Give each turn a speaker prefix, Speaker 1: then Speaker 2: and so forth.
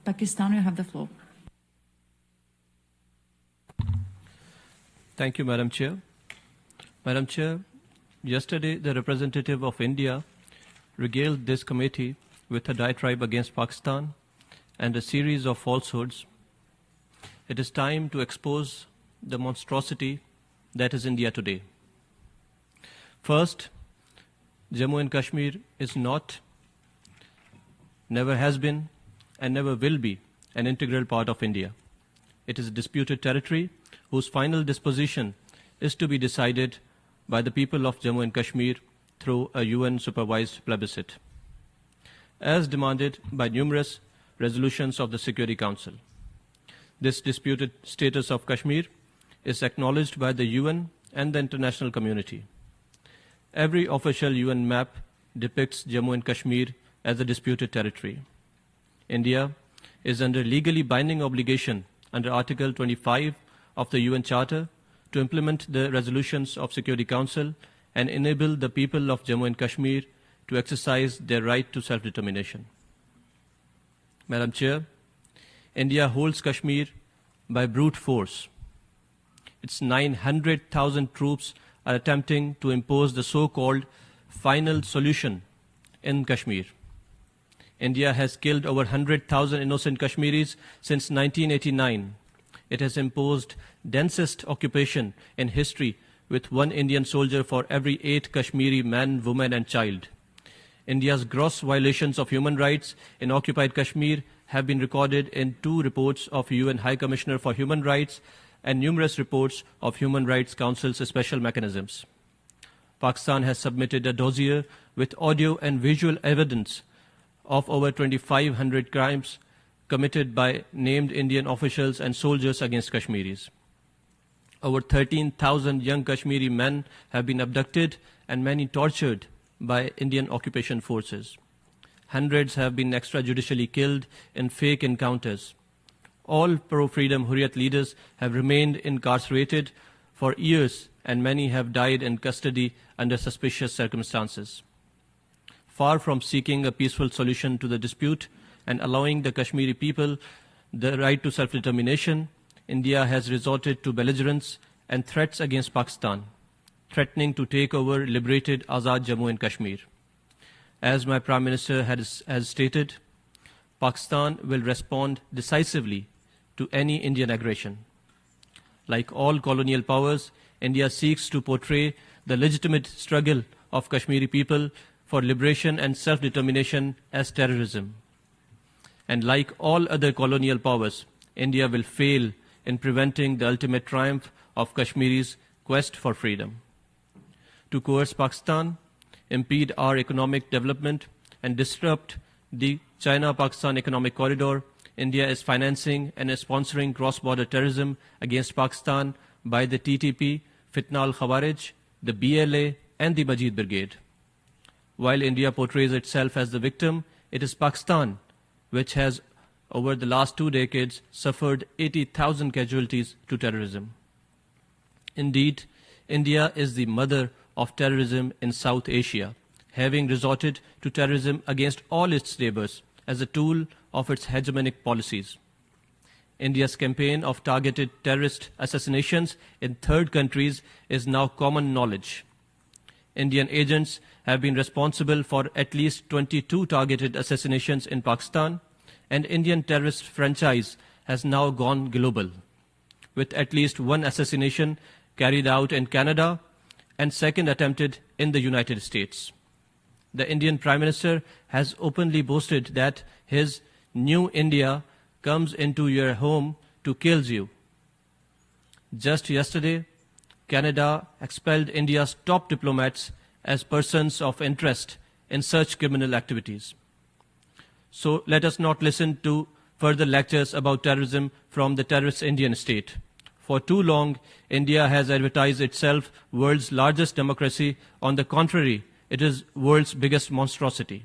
Speaker 1: Pakistan, you have the floor.
Speaker 2: Thank you, Madam Chair. Madam Chair, yesterday the representative of India regaled this committee with a diatribe against Pakistan and a series of falsehoods. It is time to expose the monstrosity that is India today. First, Jammu and Kashmir is not, never has been, and never will be an integral part of India. It is a disputed territory whose final disposition is to be decided by the people of Jammu and Kashmir through a UN-supervised plebiscite, as demanded by numerous resolutions of the Security Council. This disputed status of Kashmir is acknowledged by the UN and the international community. Every official UN map depicts Jammu and Kashmir as a disputed territory. India is under legally binding obligation under Article 25 of the UN Charter to implement the resolutions of Security Council and enable the people of Jammu and Kashmir to exercise their right to self-determination. Madam Chair, India holds Kashmir by brute force. Its 900,000 troops are attempting to impose the so-called final solution in Kashmir. India has killed over 100,000 innocent Kashmiris since 1989. It has imposed densest occupation in history with 1 Indian soldier for every 8 Kashmiri man, woman and child. India's gross violations of human rights in occupied Kashmir have been recorded in 2 reports of UN High Commissioner for Human Rights and numerous reports of Human Rights Council's special mechanisms. Pakistan has submitted a dossier with audio and visual evidence of over 2,500 crimes committed by named Indian officials and soldiers against Kashmiris. Over 13,000 young Kashmiri men have been abducted and many tortured by Indian occupation forces. Hundreds have been extrajudicially killed in fake encounters. All pro-freedom Hurriyat leaders have remained incarcerated for years and many have died in custody under suspicious circumstances. Far from seeking a peaceful solution to the dispute and allowing the Kashmiri people the right to self-determination, India has resorted to belligerence and threats against Pakistan, threatening to take over liberated Azad Jammu and Kashmir. As my Prime Minister has stated, Pakistan will respond decisively to any Indian aggression. Like all colonial powers, India seeks to portray the legitimate struggle of Kashmiri people for liberation and self-determination as terrorism. And like all other colonial powers, India will fail in preventing the ultimate triumph of Kashmiri's quest for freedom. To coerce Pakistan, impede our economic development, and disrupt the China-Pakistan economic corridor, India is financing and is sponsoring cross-border terrorism against Pakistan by the TTP, Fitna al-Khawarij, the BLA, and the Majid Brigade. While India portrays itself as the victim, it is Pakistan which has, over the last 2 decades, suffered 80,000 casualties to terrorism. Indeed, India is the mother of terrorism in South Asia, having resorted to terrorism against all its neighbors as a tool of its hegemonic policies. India's campaign of targeted terrorist assassinations in third countries is now common knowledge. Indian agents have been responsible for at least 22 targeted assassinations in Pakistan, and Indian terrorist franchise has now gone global, with at least 1 assassination carried out in Canada and 2nd attempted in the United States. The Indian Prime Minister has openly boasted that his new India comes into your home to kill you. Just yesterday, Canada expelled India's top diplomats as persons of interest in such criminal activities. So let us not listen to further lectures about terrorism from the terrorist Indian state. For too long, India has advertised itself world's largest democracy. On the contrary, it is world's biggest monstrosity.